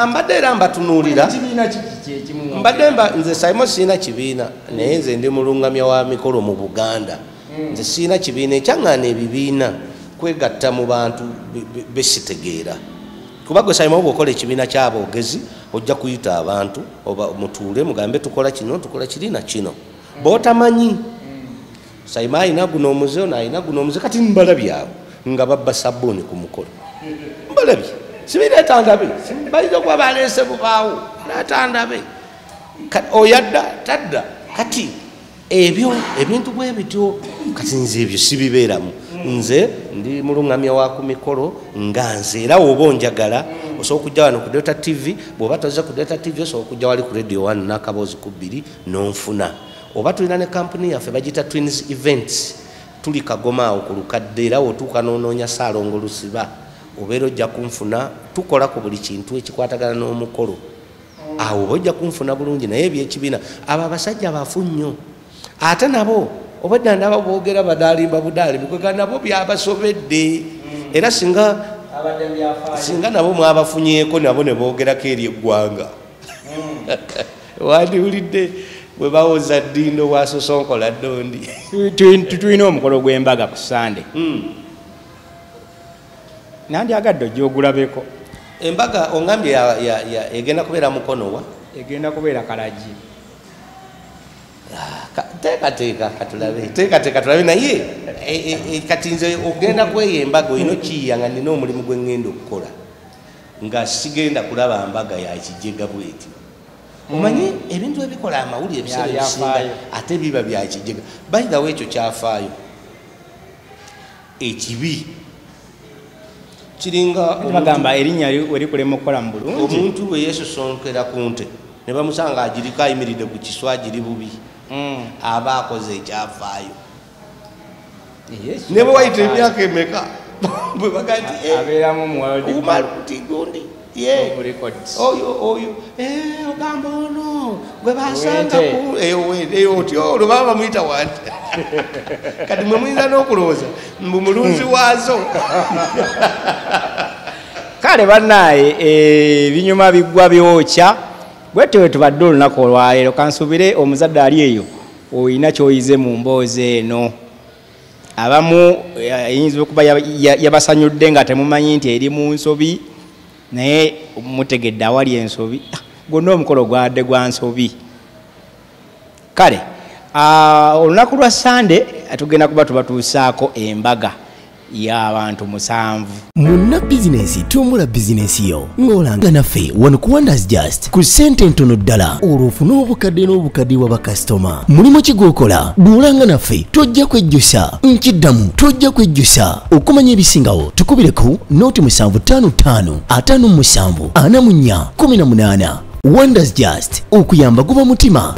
mbadde era mbatunuulira mbadde nze sayimo siina kibiina naye nze ndi mulungamya wa mikolo mu Buganda nze siina kibiina ekyaŋŋaana ebibiina kwegatta mu bantu besitegeera kuba gwe sayimo bw'okola ekibiina ky'aboogezi ojja kuyita abantu oba mutuule mugambe tukola kino tukola kiri na kino b'otamanyi sayimo ayina guno omuze ono ayina guno omuze kati mbalabye abo nga babba sabbuuni ku mukolo mbalabye sibireetandabe bayinza okuba baleese bubaawo leetandabe oyadda tadda kati ebyo ebintu bwe bityo kati nze ebyo sibibeeramu nze ndi mulungamya wa ku mikolo nga nze era woba onjagala osobola okujja wano ku Delta TV bw'oba toze ku Delta TV osobola okujja wali ku Radio 1 n'akaboozi ku 2 n'onfuna oba tulina ne kampuni yaffe bagita Twins Events tuli Kagoma awo ku lukadde era otuuka n'onoonya Ssalongo Lusiba obeera ojja kunfuna. Tukola ku buli kintu ekikwatagana n'omukolo awo oba ojja kunfuna bulungi. Naye ebyekibiina abo abasajja bafu nnyo ate nabo obadde nabo boogera badaalimba budaalimbi kwega nabo byabasobedde era singa nabo mwabafunyeeko nabo ne boogerako eri eggwanga. Wandiwulidde bwe bawoza ddindo bwa Sosonkola Ddondi. Tulina omukolo gw'embaga ku Sande. Nandyagadde ojja ogulabeko. Embaga ongambye egenda kubeera Mukonowa? Egenda kubeera Kalagi. Teekateeka tulabe naye kati nze ogenda kweyo embaga olina okiyiya nga nina omulimu gwe ŋŋenda okukola nga sigenda kulaba mbaga ya kijega bweti. Omanyi ebintu ebikola amawulire ebiseera ebisinga ate biba bya kijega. By the way ekyo kyafaayo ekibi kiringa bagamba erinnya erikulema okukola mu bulungi. Omuntu bwe yeesosonkera ku nte ne bamusanga agiriko ayimiridde ku kiswa giri bubi aba akoze ekyafaayo. Ne bwe wayita emyaka emeka bwe bagati abeeramu muwaludi gundi oyo ogamba ono gwe basanga oti olwo baba bamuyita wanti kati mwe muyinza n'okulowooza mbu mulunzi waazo. Kale bannaaye ebinyuma biggwa byokya bwetyo tubadde olunaku olwaleero. Kansubire omuzadde ali eyo oyina kyoyize mu mboozi eno. Abamu eyinza okuba yabasanyudde nga temumanyi nti eri mu nsobi naye mutegedde awali ensobi. Gwonna omukolo gwadde gwa nsobi. Kale olunaku lwa Sande tugenda kuba tubatuusaako embaga y'abantu 7. Munna bizinesi tumbula bizinesi yo ng'olanga naffe wano ku Wonders Just ku ssente ntono ddala olwofuna obukadde n'obukaddiwa bakasitoma. Mulimu ki gw'okola? Duulanga naffe tojja kwejjusa. Nkiddamu tojja kwejjusa. Okumanya ebisingawo tukubireko nooti 755 57 44 18. Wonders Just okuyamba guba mutima.